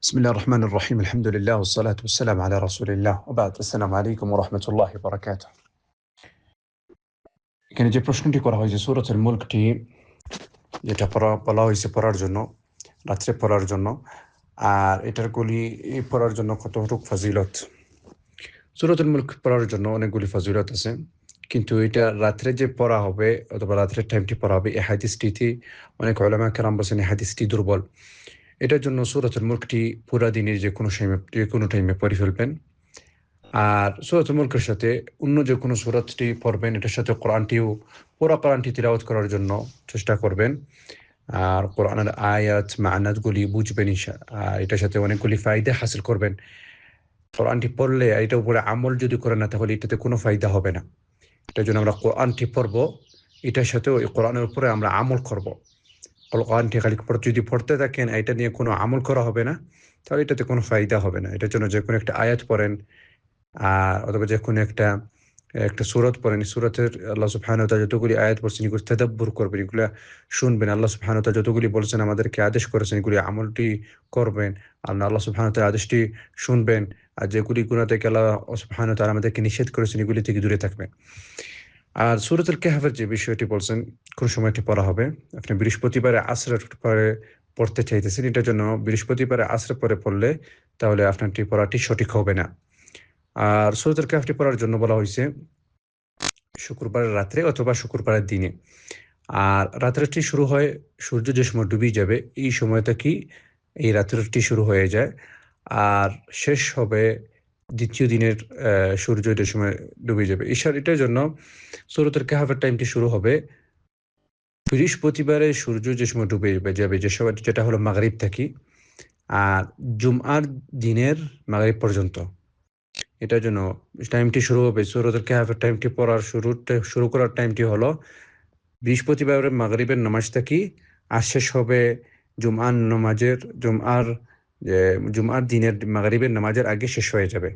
بسم الله الرحمن الرحيم الحمد لله والصلاة والسلام على رسول الله وبعد السلام عليكم ورحمة الله وبركاته এখানে যে প্রশ্নটি করা হয়েছে সূরাতুল মুলকটি যেটা বলা হয়েছে পড়ার জন্য রাত্রে পড়ার জন্য আর এটার পড়ার জন্য কতটুকু ফাজিলত সূরাতুল মুলক পড়ার জন্য অনেকগুলি ফাজিলত আছে কিন্তু এটা রাত্রে যে পড়া হবে অথবা রাত্রের টাইমটি পড়া হবে এই হাদিসটিতে অনেক উলামা কেরাম বলেছেন এই হাদিসটি দুর্বল এটার জন্য সূরাতুল মুলকটি পুরা দিনের যে কোনো টাইমে পড়ে ফেলবেন আর সূরাতুল মুলকের সাথে অন্য যে কোনো সূরাতটি পড়বেন এটার সাথে পুরা কোরআনটি তিলাওয়াত করার জন্য চেষ্টা করবেন আর কোরআনের আয়াত মানাতগুলি বুঝবেন এটার সাথে অনেকগুলি ফায়দা হাসিল করবেন কোরআনটি পড়লে এটার উপরে আমল যদি করে না তাহলে এটাতে কোনো ফায়দা হবে না এটার জন্য আমরা কোরআনটি পড়বো এটার সাথে ওই কোরআনের উপরে আমরা আমল করব কোরআনটি খালি যদি পড়তে থাকেন এটা নিয়ে কোনো আমল করা হবে না তাহলে এটাতে কোনো ফায়দা হবে না এটার জন্য যে কোনো একটা আয়াত পড়েন অথবা যে কোনো একটা সূরত পড়েন সূরতের আল্লাহ সুবহানাহু ওয়া তাআলা যতগুলি আয়াত বলছেন এগুলো তাদাব্বুর করবেন এগুলো শুনবেন আল্লাহ সুবহানাহু ওয়া তাআলা যতগুলি বলছেন আমাদেরকে আদেশ করেছেন এগুলি আমলটি করবেন আল্লাহ সুবহানাহু ওয়া তাআলা আদেশটি শুনবেন আর যেগুলি গুনাহ থেকে আল্লাহ সুবহানাহু ওয়া তাআলা আমাদেরকে নিষেধ করেছেন এগুলি থেকে দূরে থাকবেন আর সূরাতুল কাহফের যে বিষয়টি বলছেন কোন সময়টি পড়া হবে আপনি বৃহস্পতিবারে আসরের পরে পড়তে চাইতেছেন এটার জন্য বৃহস্পতিবারে আসরের পরে পড়লে তাহলে আপনারটি পড়াটি সঠিক হবে না আর সূরাতুল কাহফটি পড়ার জন্য বলা হয়েছে শুক্রবারের রাত্রে অথবা শুক্রবারের দিনে আর রাত্রেটি শুরু হয় সূর্য যে সময় ডুবে যাবে এই সময়টা কি এই রাত্রেটি শুরু হয়ে যায় আর শেষ হবে দ্বিতীয় দিনের সূর্যোদয়ের সময় ডুবে যাবে এটার জন্য সূরাতুল কাহফের টাইমটি শুরু হবে বৃহস্পতিবারে সূর্য যে সময় ডুবে যাবে যে সময় যেটা হলো মাগরিব থেকে আর জুমআর দিনের মাগরিব পর্যন্ত এটার জন্য টাইমটি শুরু হবে সূরাতুল কাহফের টাইমটি পড়ার শুরু করার টাইমটি হলো বৃহস্পতিবারের মাগরিবের নামাজ থেকে আর শেষ হবে জুমআর দিনের মাগরিবের নামাজের আগে শেষ হয়ে যাবে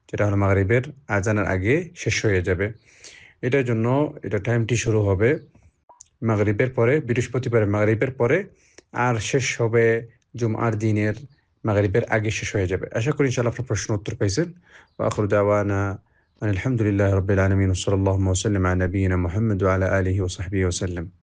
যেটা হলো মাগরিবের আজানের আগে শেষ হয়ে যাবে এটার জন্য এটা টাইমটি শুরু হবে মাগরিবের পরে বৃহস্পতিবারের মাগরিবের পরে আর শেষ হবে জুমআর দিনের মাগরিবের আগে শেষ হয়ে যাবে আশা করি ইনশাআল্লাহ আপনার প্রশ্ন উত্তর পাইছেন ওয়া আখিরু দাওয়ানা আলহামদুলিল্লাহি রাব্বিল আলামিন ওয়া সাল্লাল্লাহু ওয়া সাল্লাম আলা নবিয়িনা মুহাম্মদ ওয়া আলা আলিহি ওয়া সাহবিহি ওয়া সাল্লাম